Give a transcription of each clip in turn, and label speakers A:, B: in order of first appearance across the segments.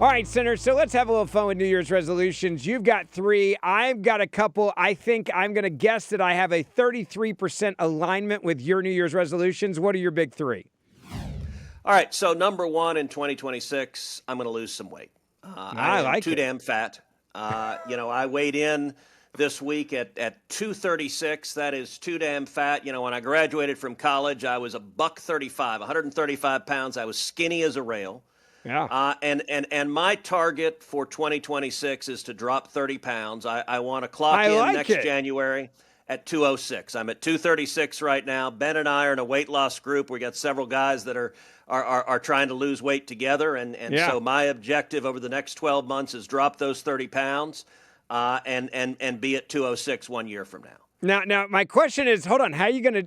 A: All right, Senator, so let's have a little fun with New Year's resolutions. You've got 3. I've got a couple. I think I'm going to guess that I have a 33% alignment with your New Year's resolutions. What are your big 3?
B: All right, so number 1 in 2026, I'm going to lose some weight.
A: I
B: am
A: like
B: too
A: it.
B: damn fat. I weighed in this week at 236. That is too damn fat. When I graduated from college, I was a buck 35, 135 pounds. I was skinny as a rail.
A: Yeah.
B: And my target for 2026 is to drop 30 pounds. I want to clock
A: I
B: in
A: like
B: next
A: it.
B: January at 206. I'm at 236 right now. Ben and I are in a weight loss group. We got several guys that are trying to lose weight together. And
A: Yeah.
B: so my objective over the next 12 months is drop those 30 pounds and be at 206 1 year from now.
A: Now, my question is, hold on,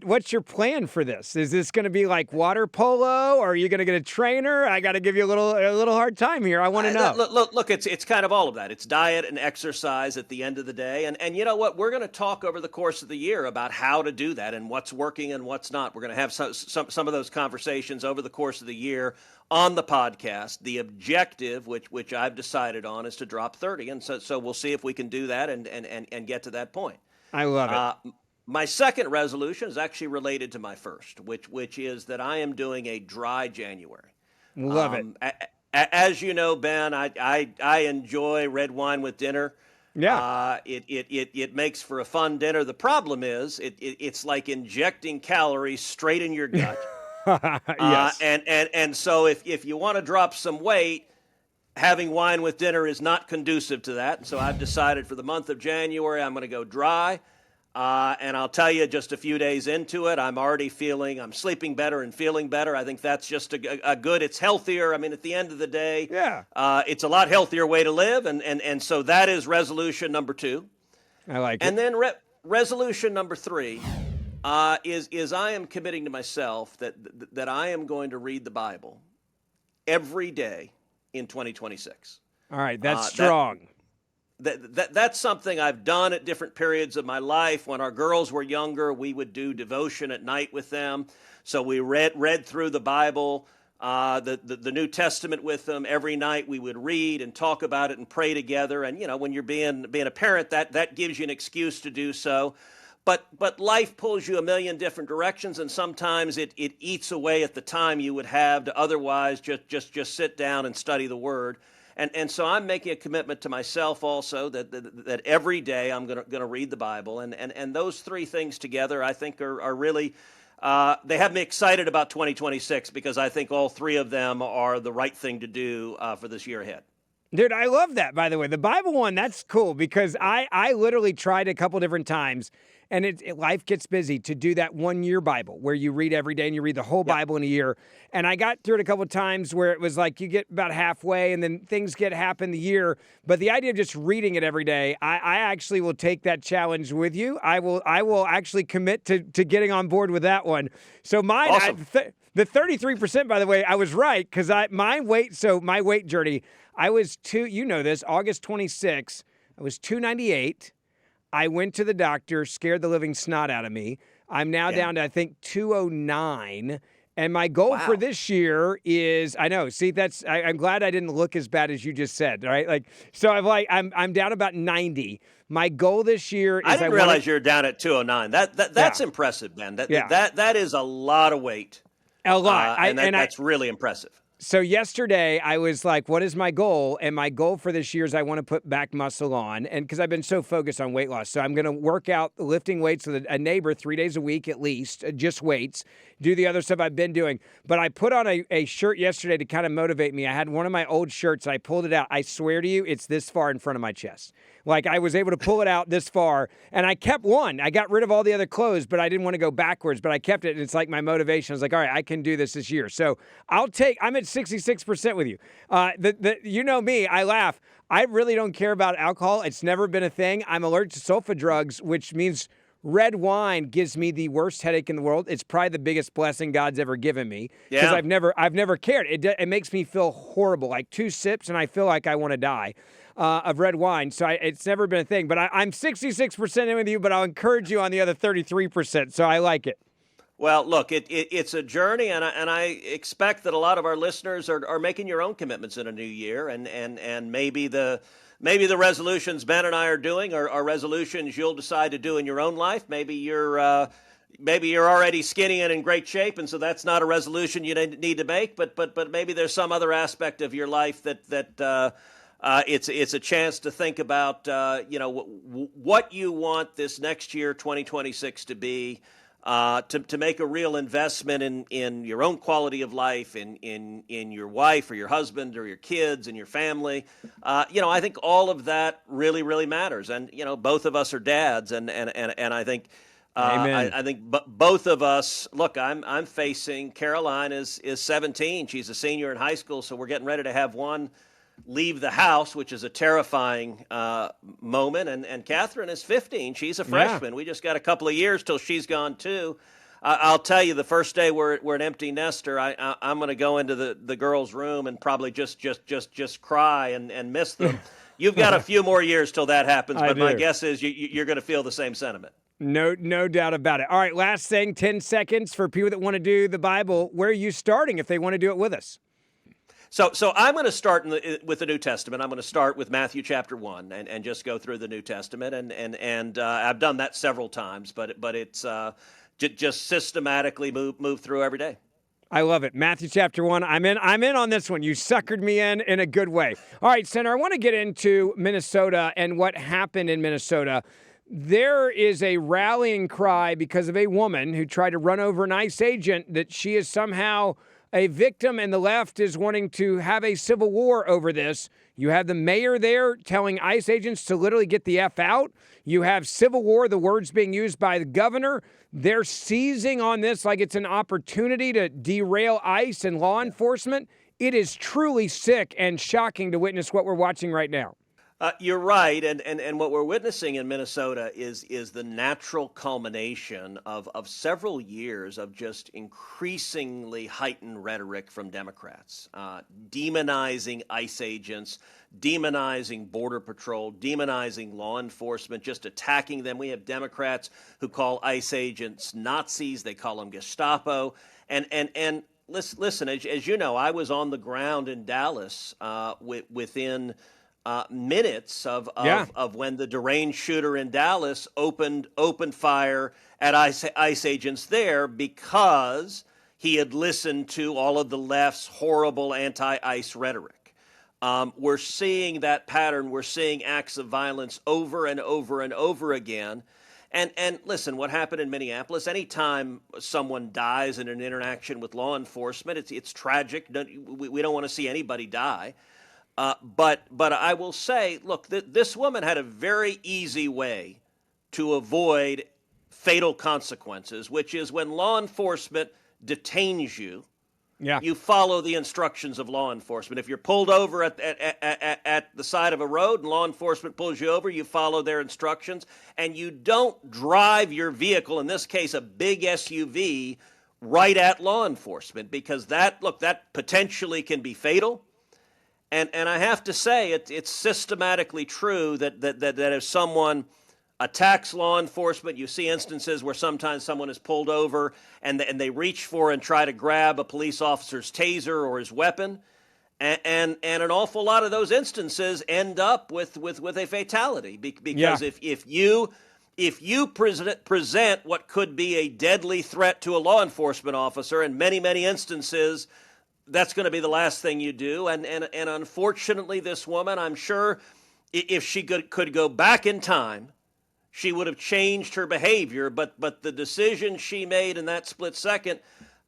A: what's your plan for this? Is this going to be like water polo, or are you going to get a trainer? I got to give you a little hard time here. I want to know.
B: Look, it's kind of all of that. It's diet and exercise at the end of the day. And you know what? We're going to talk over the course of the year about how to do that and what's working and what's not. We're going to have some of those conversations over the course of the year on the podcast. The objective, which I've decided on, is to drop 30. And so we'll see if we can do that and get to that point.
A: I love it.
B: My second resolution is actually related to my first, which is that I am doing a dry January.
A: Love it.
B: As you know, Ben, I enjoy red wine with dinner.
A: Yeah.
B: It makes for a fun dinner. The problem is it's like injecting calories straight in your gut.
A: Yes.
B: And so if you want to drop some weight, having wine with dinner is not conducive to that. And so I've decided for the month of January, I'm going to go dry. And I'll tell you, just a few days into it, I'm sleeping better and feeling better. I think that's just a good, it's healthier. I mean, at the end of the day,
A: Yeah.
B: It's a lot healthier way to live. And so that is resolution number 2.
A: I like it.
B: And then resolution number 3 is I am committing to myself that I am going to read the Bible every day in 2026.
A: All right, that's strong.
B: That's something I've done at different periods of my life. When our girls were younger, we would do devotion at night with them. So we read through the Bible, the New Testament with them every night. We would read and talk about it and pray together. And when you're being a parent, that gives you an excuse to do so. But life pulls you a million different directions, and sometimes it eats away at the time you would have to otherwise just sit down and study the Word. And so I'm making a commitment to myself also that every day I'm gonna read the Bible, and those 3 things together I think are really they have me excited about 2026 because I think all 3 of them are the right thing to do for this year ahead.
A: Dude, I love that, by the way. The Bible one, that's cool because I literally tried a couple different times, and life gets busy to do that 1 year Bible where you read every day and you read the whole Bible in a year. And I got through it a couple of times where it was like you get about halfway and then things happen the year. But the idea of just reading it every day, I actually will take that challenge with you. I will actually commit to getting on board with that one. So mine,
B: awesome.
A: the 33%, by the way, I was right because my weight journey, I was August 26, I was 298. I went to the doctor, scared the living snot out of me. I'm now down to, I think, 209. And my goal for this year is, I know, see, I'm glad I didn't look as bad as you just said, right? I'm down about 90. My goal this year is
B: I didn't realize you're down at 209. That's impressive, Ben. That is a lot of weight.
A: A lot.
B: That's really impressive.
A: So yesterday I was like, what is my goal? And my goal for this year is I want to put back muscle on. And because I've been so focused on weight loss. So I'm going to work out lifting weights with a neighbor 3 days a week at least, just weights, do the other stuff I've been doing. But I put on a shirt yesterday to kind of motivate me. I had one of my old shirts. I pulled it out. I swear to you, it's this far in front of my chest. Like I was able to pull it out this far and I kept one. I got rid of all the other clothes, but I didn't want to go backwards, but I kept it. And it's like my motivation. I was like, all right, I can do this year. So I'm at 66% with you. You know me, I laugh. I really don't care about alcohol. It's never been a thing. I'm allergic to sulfa drugs, which means red wine gives me the worst headache in the world. It's probably the biggest blessing God's ever given me because I've never cared. It makes me feel horrible. Like 2 sips and I feel like I want to die. Of red wine. So it's never been a thing. But I'm 66% in with you, but I'll encourage you on the other 33%. So I like it.
B: Well, look, it's a journey, and I expect that a lot of our listeners are making your own commitments in a new year, and maybe the resolutions Ben and I are doing are resolutions you'll decide to do in your own life. Maybe you're already skinny and in great shape, and so that's not a resolution you need to make. But maybe there's some other aspect of your life that it's a chance to think about what you want this next year, 2026, to be. To make a real investment in your own quality of life, in your wife or your husband or your kids and your family. I think all of that really, really matters. And, both of us are dads. And I think,
A: Amen.
B: I think both of us, look, I'm facing, Caroline is 17. She's a senior in high school. So we're getting ready to have one leave the house, which is a terrifying moment. And Catherine is 15. She's a freshman. We just got a couple of years till she's gone too. I'll tell you, the first day we're an empty nester, I'm going to go into the girls' room and probably just cry and miss them. You've got a few more years till that happens, but my guess is you're going to feel the same sentiment.
A: No doubt about it. All right, last thing, 10 seconds for people that want to do the Bible. Where are you starting if they want to do it with us?
B: So I'm going to start with the New Testament. I'm going to start with Matthew chapter 1 and just go through the New Testament. And I've done that several times, but it's just systematically move through every day.
A: I love it. Matthew chapter 1. I'm in on this one. You suckered me in a good way. All right, Senator, I want to get into Minnesota and what happened in Minnesota. There is a rallying cry because of a woman who tried to run over an ICE agent that she is somehow a victim, and the left is wanting to have a civil war over this. You have the mayor there telling ICE agents to literally get the F out. You have civil war, the words being used by the governor. They're seizing on this like it's an opportunity to derail ICE and law enforcement. It is truly sick and shocking to witness what we're watching right now.
B: You're right, and what we're witnessing in Minnesota is the natural culmination of several years of just increasingly heightened rhetoric from Democrats, demonizing ICE agents, demonizing Border Patrol, demonizing law enforcement, just attacking them. We have Democrats who call ICE agents Nazis. They call them Gestapo, and listen, as you know, I was on the ground in Dallas within minutes of when the deranged shooter in Dallas opened fire at ICE agents there because he had listened to all of the left's horrible anti-ICE rhetoric. We're seeing that pattern. We're seeing acts of violence over and over and over again. And listen, what happened in Minneapolis, anytime someone dies in an interaction with law enforcement, it's tragic. We don't want to see anybody die. But I will say, look, this woman had a very easy way to avoid fatal consequences, which is when law enforcement detains you, you follow the instructions of law enforcement. If you're pulled over at the side of a road and law enforcement pulls you over, you follow their instructions, and you don't drive your vehicle, in this case a big SUV, right at law enforcement, because that potentially can be fatal. And I have to say, it's systematically true that if someone attacks law enforcement, you see instances where sometimes someone is pulled over and they reach for and try to grab a police officer's taser or his weapon, and an awful lot of those instances end up with a fatality because if you present what could be a deadly threat to a law enforcement officer, in many instances, that's going to be the last thing you do. And unfortunately, this woman, I'm sure if she could go back in time, she would have changed her behavior. But the decision she made in that split second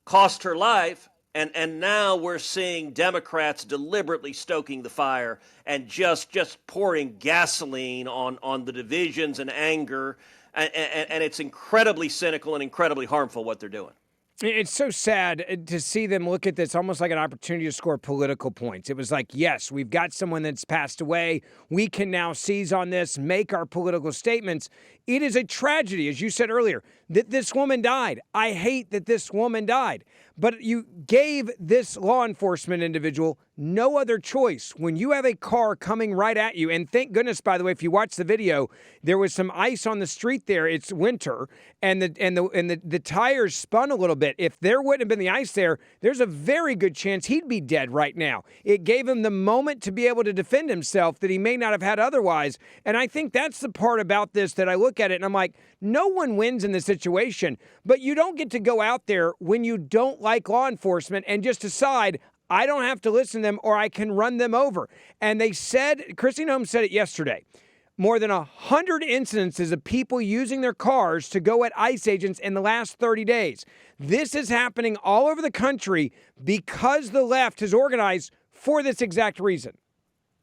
B: cost her life. And now we're seeing Democrats deliberately stoking the fire and just pouring gasoline on the divisions and anger. And it's incredibly cynical and incredibly harmful what they're doing.
A: It's so sad to see them look at this almost like an opportunity to score political points. It was like, yes, we've got someone that's passed away. We can now seize on this, make our political statements. It is a tragedy, as you said earlier. that this woman died. I hate that this woman died. But you gave this law enforcement individual no other choice. When you have a car coming right at you, and thank goodness, by the way, if you watch the video, there was some ice on the street there. It's winter, and the tires spun a little bit. If there wouldn't have been the ice there, there's a very good chance he'd be dead right now. It gave him the moment to be able to defend himself that he may not have had otherwise. And I think that's the part about this that I look at it and I'm like, no one wins in this situation, but you don't get to go out there when you don't like law enforcement and just decide, I don't have to listen to them or I can run them over. And they said, Christine Holmes said it yesterday, more than 100 incidences of people using their cars to go at ICE agents in the last 30 days. This is happening all over the country because the left has organized for this exact reason.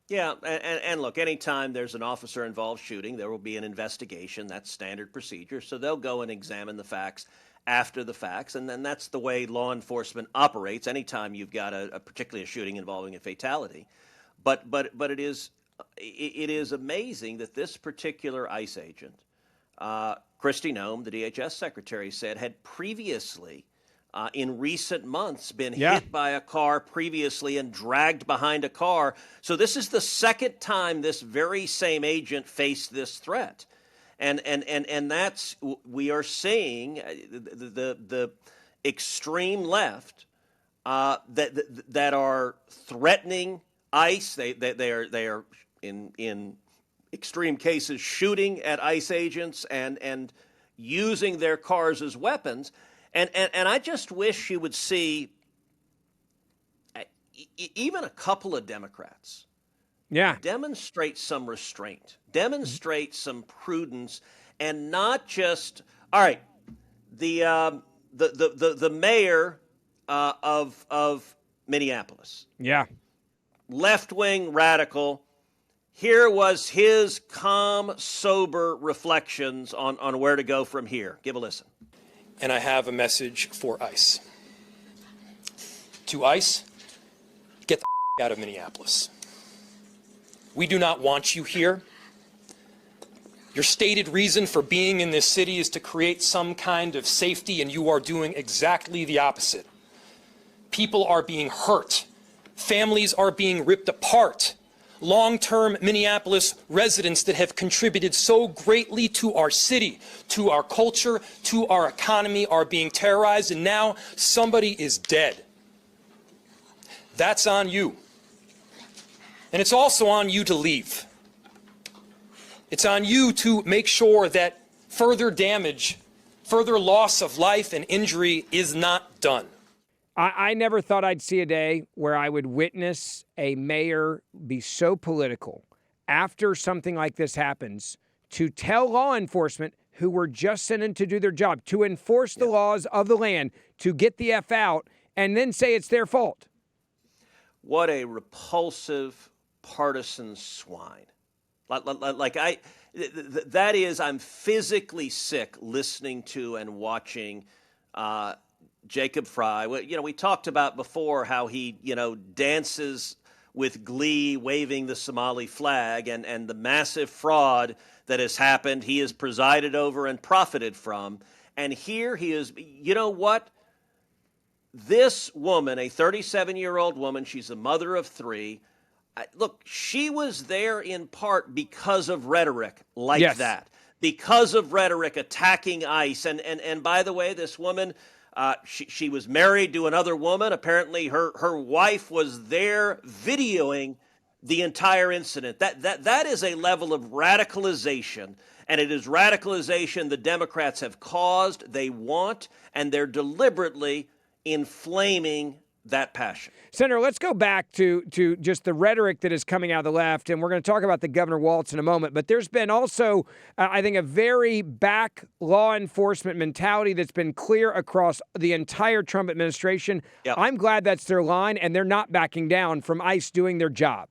B: Yeah, and look, anytime there's an officer involved shooting, there will be an investigation. That's standard procedure. So they'll go and examine the facts after the facts, and then that's the way law enforcement operates anytime you've got particularly a shooting involving a fatality. But it is amazing that this particular ICE agent, Kristi Noem, the DHS secretary, said had previously in recent months been hit by a car previously and dragged behind a car. So this is the second time this very same agent faced this threat. And that's, we are seeing the extreme left that are threatening ICE. They are in extreme cases shooting at ICE agents and using their cars as weapons. And I just wish you would see even a couple of Democrats demonstrate some restraint, demonstrate some prudence, and not just, all right, the mayor of Minneapolis.
A: Yeah.
B: Left-wing radical. Here was his calm, sober reflections on where to go from here. Give a listen.
C: And I have a message for ICE. To ICE, get the out of Minneapolis. We do not want you here. Your stated reason for being in this city is to create some kind of safety, and you are doing exactly the opposite. People are being hurt. Families are being ripped apart. Long-term Minneapolis residents that have contributed so greatly to our city, to our culture, to our economy are being terrorized, and now somebody is dead. That's on you. And it's also on you to leave. It's on you to make sure that further damage, further loss of life and injury is not done.
A: I never thought I'd see a day where I would witness a mayor be so political after something like this happens to tell law enforcement who were just sent in to do their job, to enforce the laws of the land, to get the F out, and then say it's their fault.
B: What a repulsive partisan swine. That is, I'm physically sick listening to and watching Jacob Fry. We talked about before how he, dances with glee waving the Somali flag and the massive fraud that has happened, he has presided over and profited from. And here he is, you know what? This woman, a 37-year-old woman, she's a mother of three. Look, she was there in part because of rhetoric like that, because of rhetoric attacking ICE. And by the way, this woman, she was married to another woman. Apparently her wife was there videoing the entire incident. That is a level of radicalization, and it is radicalization the Democrats have caused, they want, and they're deliberately inflaming that passion.
A: Senator, let's go back to just the rhetoric that is coming out of the left, and we're going to talk about the Governor Walz in a moment, but there's been also, I think, a very back law enforcement mentality that's been clear across the entire Trump administration. Yep. I'm glad that's their line, and they're not backing down from ICE doing their job.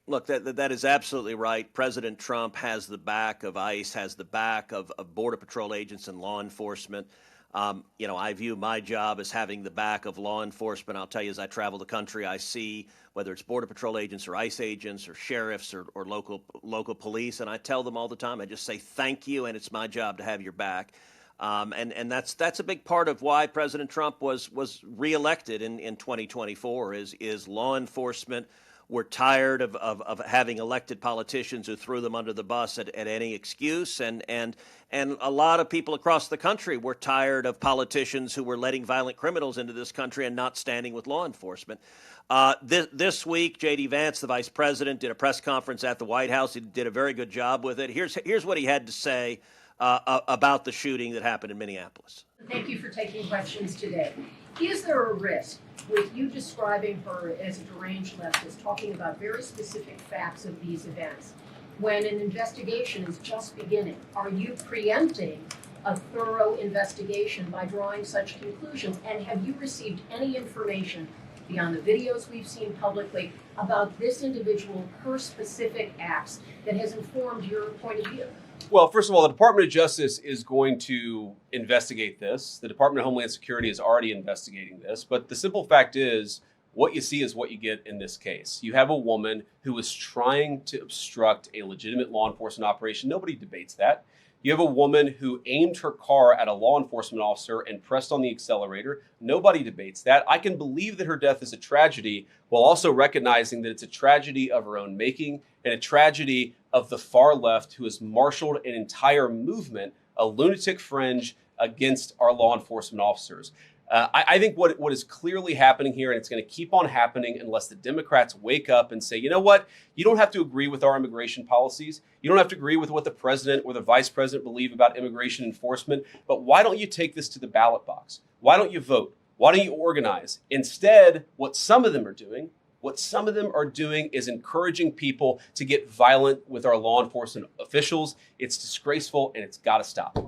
B: Look, that is absolutely right. President Trump has the back of ICE, has the back of Border Patrol agents and law enforcement. I view my job as having the back of law enforcement. I'll tell you, as I travel the country, I see whether it's Border Patrol agents or ICE agents or sheriffs or local police, and I tell them all the time, I just say thank you, and it's my job to have your back. And that's a big part of why President Trump was reelected in 2024 is law enforcement. We're tired of having elected politicians who threw them under the bus at any excuse. And a lot of people across the country were tired of politicians who were letting violent criminals into this country and not standing with law enforcement. This week, J.D. Vance, the vice president, did a press conference at the White House. He did a very good job with it. Here's what he had to say about the shooting that happened in Minneapolis.
D: Thank you for taking questions today. Is there a risk with you describing her as a deranged leftist, talking about very specific facts of these events, when an investigation is just beginning? Are you preempting a thorough investigation by drawing such conclusions? And have you received any information beyond the videos we've seen publicly about this individual, her specific acts, that has informed your point of view?
E: Well, first of all, the Department of Justice is going to investigate this. The Department of Homeland Security is already investigating this. But the simple fact is, what you see is what you get in this case. You have a woman who was trying to obstruct a legitimate law enforcement operation. Nobody debates that. You have a woman who aimed her car at a law enforcement officer and pressed on the accelerator. Nobody debates that. I can believe that her death is a tragedy while also recognizing that it's a tragedy of her own making and a tragedy of the far left who has marshaled an entire movement, a lunatic fringe against our law enforcement officers. I think what is clearly happening here, and it's going to keep on happening unless the Democrats wake up and say, you know what, you don't have to agree with our immigration policies. You don't have to agree with what the president or the vice president believe about immigration enforcement. But why don't you take this to the ballot box? Why don't you vote? Why don't you organize? Instead, what some of them are doing is encouraging people to get violent with our law enforcement officials. It's disgraceful and it's got to stop.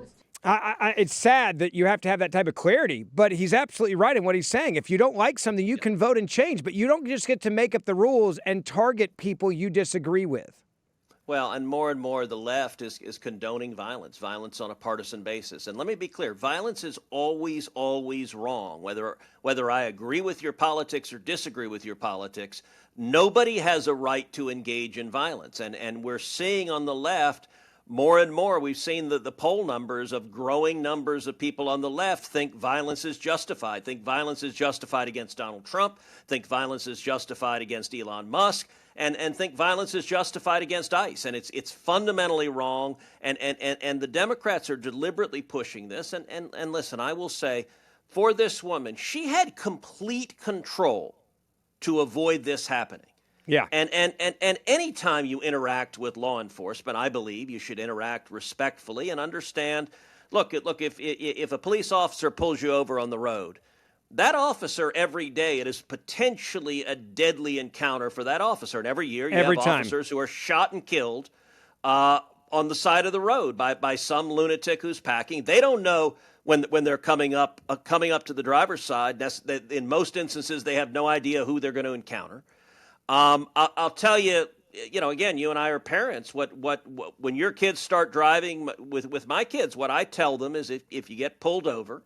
A: It's sad that you have to have that type of clarity, but he's absolutely right in what he's saying. If you don't like something, you can vote and change, but you don't just get to make up the rules and target people you disagree with.
B: Well, and more the left is condoning violence on a partisan basis. And let me be clear, violence is always wrong. Whether I agree with your politics or disagree with your politics, nobody has a right to engage in violence. And we're seeing on the left more and more, we've seen the poll numbers of growing numbers of people on the left think violence is justified, think violence is justified against Donald Trump, think violence is justified against Elon Musk, and think violence is justified against ICE. And it's fundamentally wrong. And the Democrats are deliberately pushing this. And listen, I will say, for this woman, she had complete control to avoid this happening.
A: Yeah.
B: And any time you interact with law enforcement, I believe you should interact respectfully and understand, look, if a police officer pulls you over on the road, that officer every day, it is potentially a deadly encounter for that officer. And every year you have officers who are shot and killed on the side of the road by some lunatic who's packing. They don't know when they're coming up to the driver's side. In most instances, they have no idea who they're going to encounter. I'll tell you, again, you and I are parents. What when your kids start driving with my kids, what I tell them is if you get pulled over,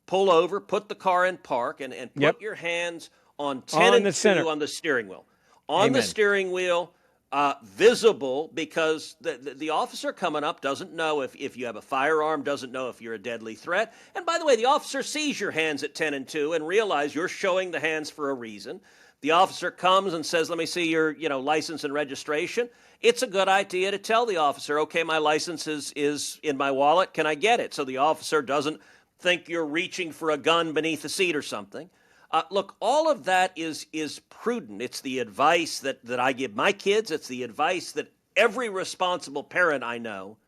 B: pull over, put the car in park, and put your hands on 10 and 2 on the steering wheel. The steering wheel, visible, because the officer coming up doesn't know if you have a firearm, doesn't know if you're a deadly threat. And by the way, the officer sees your hands at 10 and 2 and realize you're showing the hands for a reason. The officer comes and says, let me see your license and registration. It's a good idea to tell the officer, okay, my license is in my wallet. Can I get it? So the officer doesn't think you're reaching for a gun beneath the seat or something. Look, all of that is prudent. It's the advice that I give my kids. It's the advice that every responsible parent I know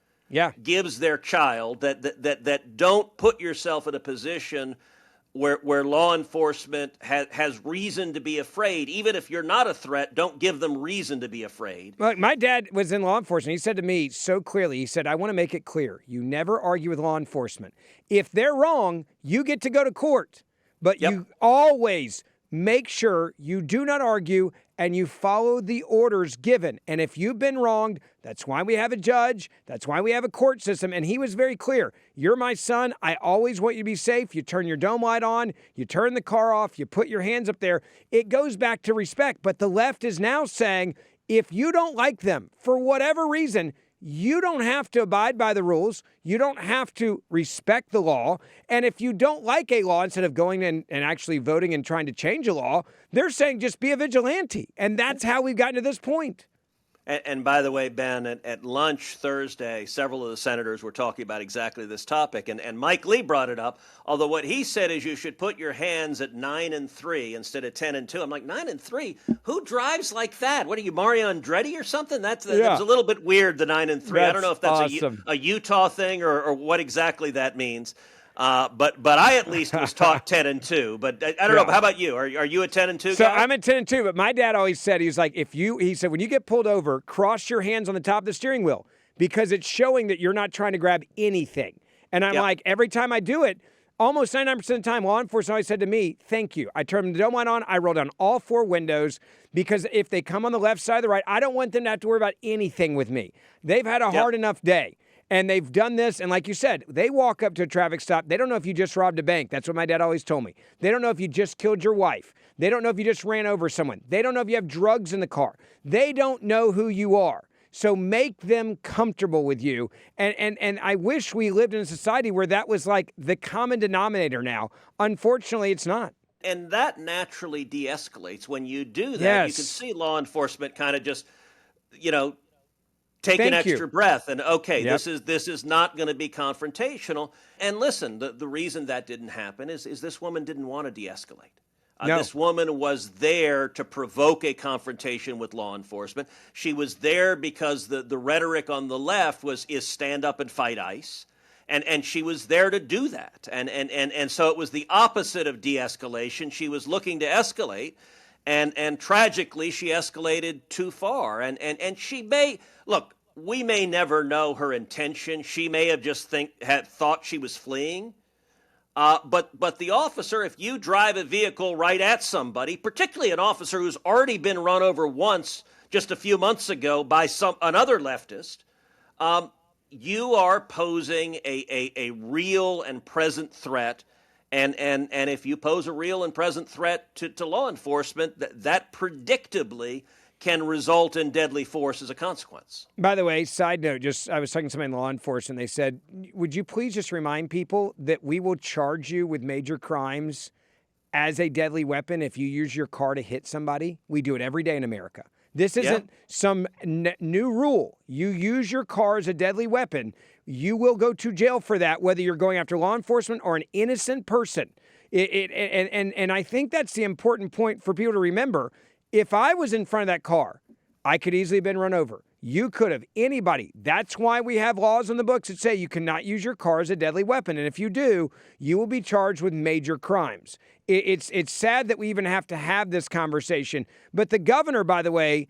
B: gives their child, that don't put yourself in a position where law enforcement has reason to be afraid. Even if you're not a threat, don't give them reason to be afraid.
A: Look, my dad was in law enforcement. He said to me so clearly, he said, I want to make it clear. You never argue with law enforcement. If they're wrong, you get to go to court. But you always make sure you do not argue and you follow the orders given. And if you've been wronged, that's why we have a judge. That's why we have a court system. And he was very clear. You're my son. I always want you to be safe. You turn your dome light on. You turn the car off. You put your hands up there. It goes back to respect. But the left is now saying, if you don't like them for whatever reason, you don't have to abide by the rules. You don't have to respect the law. And if you don't like a law, instead of going in and actually voting and trying to change a law, they're saying just be a vigilante. And that's how we've gotten to this point.
B: And by the way, Ben, at lunch Thursday, several of the senators were talking about exactly this topic, and Mike Lee brought it up. Although what he said is you should put your hands at 9 and 3 instead of 10 and 2. I'm like, 9 and 3? Who drives like that? What are you, Mario Andretti or something? That was a little bit weird, the 9 and 3. I don't know if that's
A: awesome.
B: a Utah thing or what exactly that means. But I at least was taught 10 and 2. But I don't know. How about you? Are you a 10 and 2 guy?
A: So I'm at 10 and 2. But my dad always said, he said, when you get pulled over, cross your hands on the top of the steering wheel because it's showing that you're not trying to grab anything. And I'm like, every time I do it, almost 99% of the time, law enforcement always said to me, thank you. I turned the dome light on. I roll down all 4 windows because if they come on the left side or the right, I don't want them to have to worry about anything with me. They've had a hard enough day. And they've done this, and like you said, they walk up to a traffic stop. They don't know if you just robbed a bank. That's what my dad always told me. They don't know if you just killed your wife. They don't know if you just ran over someone. They don't know if you have drugs in the car. They don't know who you are. So make them comfortable with you. And I wish we lived in a society where that was like the common denominator now. Unfortunately, it's not.
B: And that naturally de-escalates. When you do that, you can see law enforcement kind of just, take an extra breath and this is not going to be confrontational. And listen, the reason that didn't happen is this woman didn't want to de-escalate.
A: No.
B: This woman was there to provoke a confrontation with law enforcement. She was there because the rhetoric on the left is stand up and fight ICE. And she was there to do that. And so it was the opposite of de-escalation. She was looking to escalate. And tragically, she escalated too far. And she may look. We may never know her intention. She may have just thought she was fleeing. But the officer, if you drive a vehicle right at somebody, particularly an officer who's already been run over once just a few months ago by another leftist, you are posing a real and present threat. And if you pose a real and present threat to law enforcement, that predictably can result in deadly force as a consequence.
A: By the way, side note, I was talking to somebody in law enforcement. They said, would you please just remind people that we will charge you with major crimes as a deadly weapon if you use your car to hit somebody? We do it every day in America. This isn't some new rule. You use your car as a deadly weapon, you will go to jail for that, whether you're going after law enforcement or an innocent person. And I think that's the important point for people to remember. If I was in front of that car, I could easily have been run over. You could have. Anybody. That's why we have laws in the books that say you cannot use your car as a deadly weapon. And if you do, you will be charged with major crimes. It's sad that we even have to have this conversation. But the governor, by the way,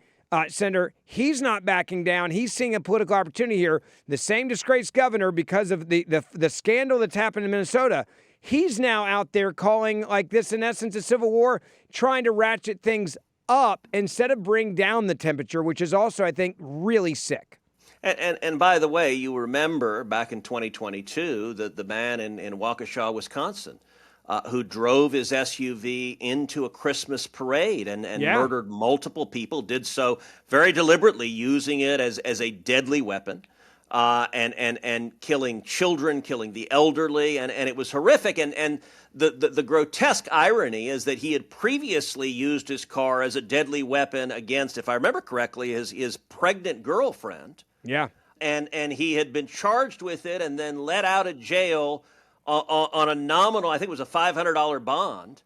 A: Senator, he's not backing down. He's seeing a political opportunity here. The same disgraced governor, because of the scandal that's happened in Minnesota, he's now out there calling like this, in essence, a civil war, trying to ratchet things up instead of bring down the temperature, which is also, I think, really sick.
B: And by the way, you remember back in 2022, the man in Waukesha, Wisconsin, who drove his SUV into a Christmas parade and murdered multiple people, did so very deliberately, using it as a deadly weapon, and killing children, killing the elderly, and it was horrific. And the grotesque irony is that he had previously used his car as a deadly weapon against, if I remember correctly, his pregnant girlfriend.
A: Yeah.
B: And he had been charged with it and then let out of jail on a nominal, I think it was a $500 bond,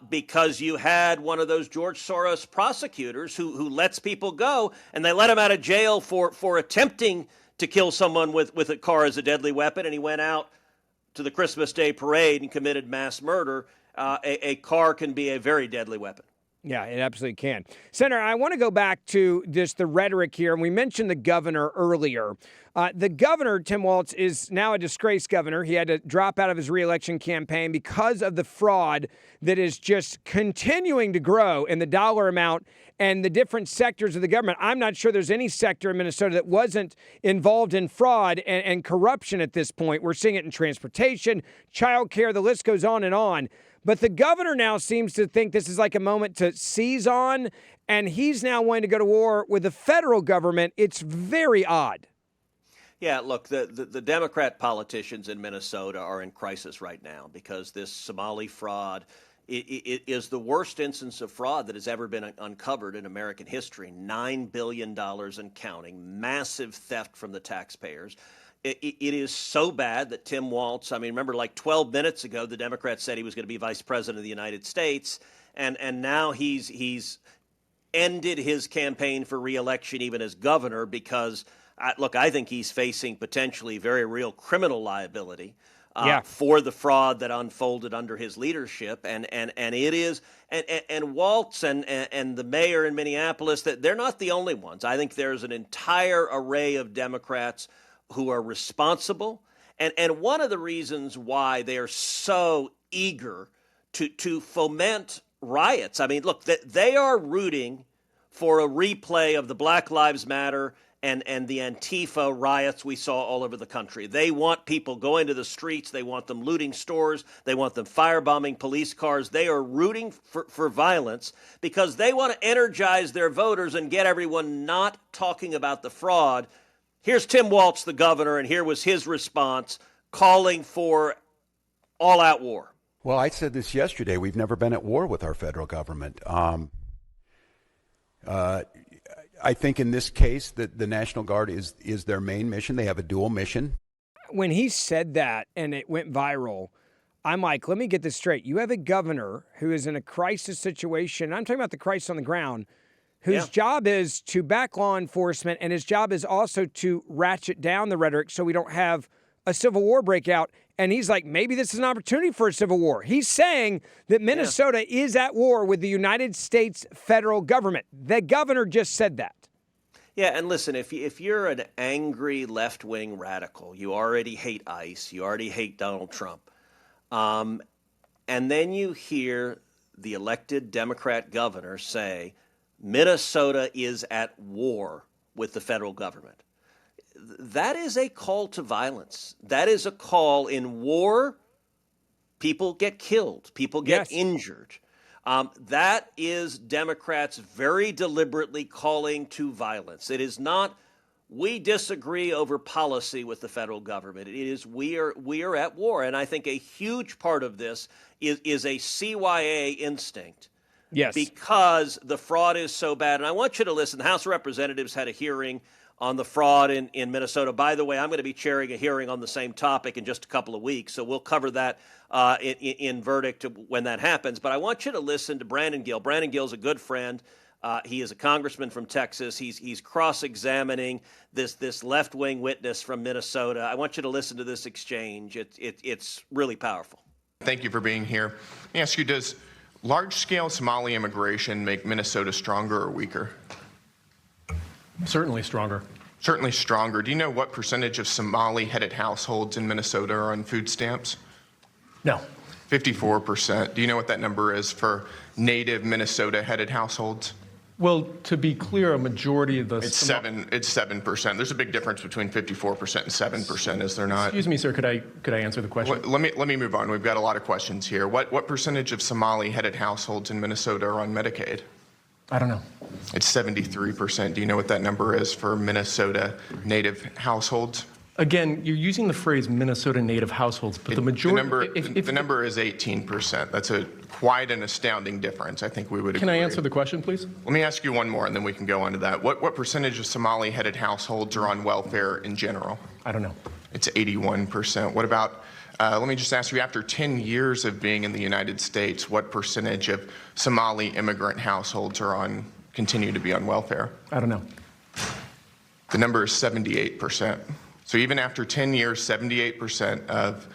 B: because you had one of those George Soros prosecutors who lets people go, and they let him out of jail for attempting to kill someone with a car as a deadly weapon, and he went out to the Christmas Day parade and committed mass murder. A car can be a very deadly weapon.
A: Yeah, it absolutely can. Senator, I want to go back to just the rhetoric here, and we mentioned the governor earlier. The governor, Tim Walz, is now a disgraced governor. He had to drop out of his reelection campaign because of the fraud that is just continuing to grow in the dollar amount and the different sectors of the government. I'm not sure there's any sector in Minnesota that wasn't involved in fraud and corruption at this point. We're seeing it in transportation, childcare, the list goes on and on. But the governor now seems to think this is like a moment to seize on, and he's now wanting to go to war with the federal government. It's very odd.
B: Yeah, look, the Democrat politicians in Minnesota are in crisis right now because this Somali fraud it is the worst instance of fraud that has ever been uncovered in American history. $9 billion and counting, massive theft from the taxpayers. It is so bad that Tim Walz, I mean, remember like 12 minutes ago, the Democrats said he was going to be vice president of the United States, and now he's ended his campaign for re-election even as governor because, look, I think he's facing potentially very real criminal liability for the fraud that unfolded under his leadership, and it is, and Walz and the mayor in Minneapolis, that they're not the only ones. I think there's an entire array of Democrats who are responsible, and one of the reasons why they are so eager to foment riots. I mean, look, they are rooting for a replay of the Black Lives Matter and the Antifa riots we saw all over the country. They want people going to the streets. They want them looting stores. They want them firebombing police cars. They are rooting for violence because they want to energize their voters and get everyone not talking about the fraud. Here's Tim Walz, the governor, and here was his response, calling for all-out war.
F: Well, I said this yesterday. We've never been at war with our federal government. I think in this case that the National Guard is their main mission. They have a dual mission.
A: When he said that and it went viral, I'm like, let me get this straight. You have a governor who is in a crisis situation. I'm talking about the crisis on the ground, whose job is to back law enforcement, and his job is also to ratchet down the rhetoric so we don't have a civil war breakout. And he's like, maybe this is an opportunity for a civil war. He's saying that Minnesota is at war with the United States federal government. The governor just said that.
B: Yeah, and listen, if you're an angry left-wing radical, you already hate ICE, you already hate Donald Trump, and then you hear the elected Democrat governor say, Minnesota is at war with the federal government. That is a call to violence. That is a call. In war, people get killed, people get injured. That is Democrats very deliberately calling to violence. It is not we disagree over policy with the federal government. It is we are at war. And I think a huge part of this is a CYA instinct.
A: Yes.
B: Because the fraud is so bad. And I want you to listen. The House of Representatives had a hearing on the fraud in Minnesota. By the way, I'm going to be chairing a hearing on the same topic in just a couple of weeks, so we'll cover that in verdict when that happens. But I want you to listen to Brandon Gill. Brandon Gill's a good friend. He is a congressman from Texas. He's cross-examining this left-wing witness from Minnesota. I want you to listen to this exchange. It's really powerful.
G: Thank you for being here. Let me ask you, does large-scale Somali immigration make Minnesota stronger or weaker?
C: Certainly stronger.
G: Certainly stronger. Do you know what percentage of Somali-headed households in Minnesota are on food stamps?
C: No.
G: 54%. Do you know what that number is for native Minnesota-headed households?
H: Well, to be clear, a majority of the...
G: It's 7%. There's a big difference between 54% and 7%, is there not?
H: Excuse me, sir, could I answer the question?
G: Let me move on. We've got a lot of questions here. What percentage of Somali-headed households in Minnesota are on Medicaid?
H: I don't know.
G: It's 73%. Do you know what that number is for Minnesota native households?
H: Again, you're using the phrase Minnesota native households, but the majority...
G: The number is 18%. That's quite an astounding difference. I think we would agree.
H: Can I answer the question, please?
G: Let me ask you one more, and then we can go on to that. What percentage of Somali-headed households are on welfare in general?
H: I don't know.
G: It's 81%. What about... let me just ask you, after 10 years of being in the United States, what percentage of Somali immigrant households continue to be on welfare?
H: I don't know.
G: The number is 78%. So even after 10 years, 78% of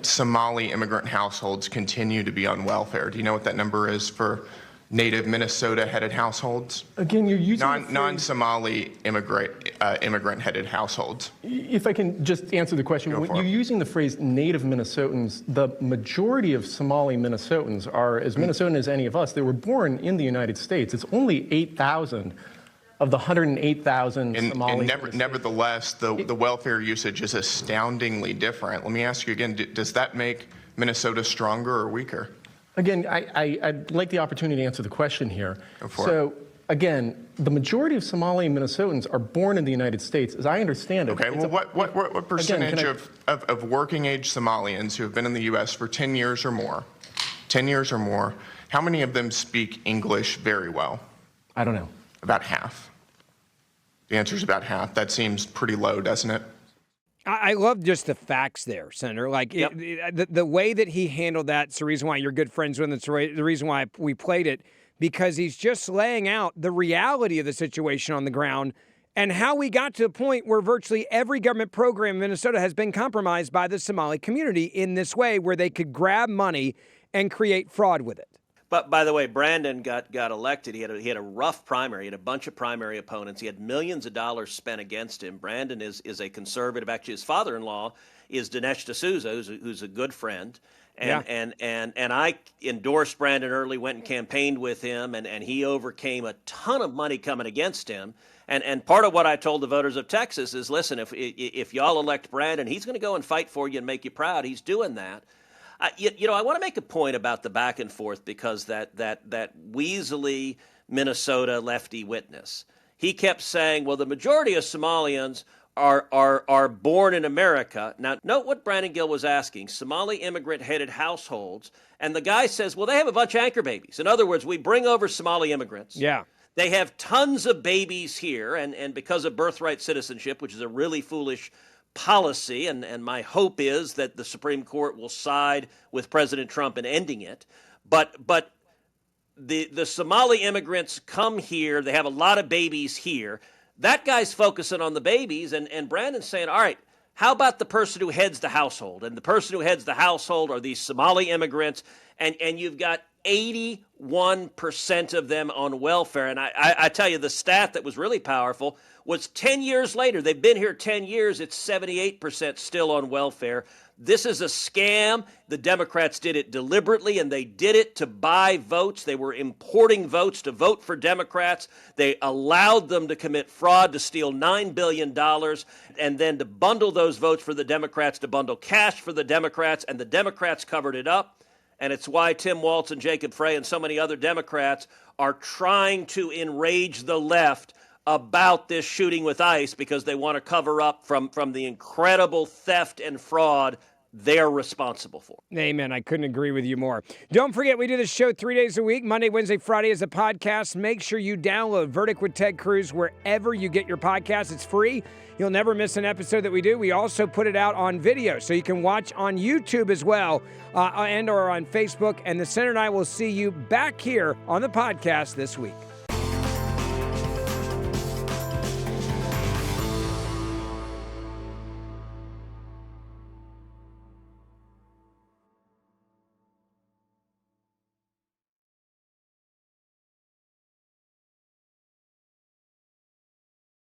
G: Somali immigrant households continue to be on welfare. Do you know what that number is for native Minnesota-headed households?
H: Again, you're using the phrase-
G: Non-Somali immigrant-headed households.
H: If I can just answer the question, when you're using the phrase native Minnesotans, the majority of Somali Minnesotans are as Minnesotan as any of us. They were born in the United States. It's only 8,000 of the 108,000 Somali.
G: Nevertheless, the welfare usage is astoundingly different. Let me ask you again, does that make Minnesota stronger or weaker?
H: Again, I'd like the opportunity to answer the question here.
G: Go for
H: so, again, the majority of Somali Minnesotans are born in the United States, as I understand it.
G: Okay, well, what percentage of working age Somalians who have been in the U.S. for 10 years or more, how many of them speak English very well?
H: I don't know.
G: About half. The answer is about half. That seems pretty low, doesn't it?
A: I love just the facts there, Senator. Like the way that he handled that, it's the reason why you're good friends with him. It's the reason why we played it, because he's just laying out the reality of the situation on the ground and how we got to a point where virtually every government program in Minnesota has been compromised by the Somali community in this way, where they could grab money and create fraud with it.
B: But by the way, Brandon got elected. He had a rough primary. He had a bunch of primary opponents. He had millions of dollars spent against him. Brandon is a conservative. Actually, his father-in-law is Dinesh D'Souza, who's a good friend. And I endorsed Brandon early, went and campaigned with him, and he overcame a ton of money coming against him. And part of what I told the voters of Texas is, listen, if y'all elect Brandon, he's going to go and fight for you and make you proud. He's doing that. I want to make a point about the back and forth, because that weaselly Minnesota lefty witness, he kept saying, well, the majority of Somalians are born in America. Now, note what Brandon Gill was asking, Somali immigrant-headed households, and the guy says, well, they have a bunch of anchor babies. In other words, we bring over Somali immigrants.
A: Yeah.
B: They have tons of babies here, and because of birthright citizenship, which is a really foolish policy, and my hope is that the Supreme Court will side with President Trump in ending it. But the Somali immigrants come here. They have a lot of babies here. That guy's focusing on the babies, and Brandon's saying, all right, how about the person who heads the household? And the person who heads the household are these Somali immigrants, and you've got 81% of them on welfare. And I tell you, the stat that was really powerful was 10 years later. They've been here 10 years. It's 78% still on welfare. This is a scam. The Democrats did it deliberately, and they did it to buy votes. They were importing votes to vote for Democrats. They allowed them to commit fraud, to steal $9 billion, and then to bundle those votes for the Democrats, to bundle cash for the Democrats, and the Democrats covered it up. And it's why Tim Walz and Jacob Frey and so many other Democrats are trying to enrage the left about this shooting with ICE, because they want to cover up from the incredible theft and fraud they're responsible for.
A: Amen. I couldn't agree with you more. Don't forget, we do this show 3 days a week, Monday, Wednesday, Friday as a podcast. Make sure you download Verdict with Ted Cruz wherever you get your podcasts. It's free. You'll never miss an episode that we do. We also put it out on video, so you can watch on YouTube as well, and or on Facebook. And the Senator and I will see you back here on the podcast this week.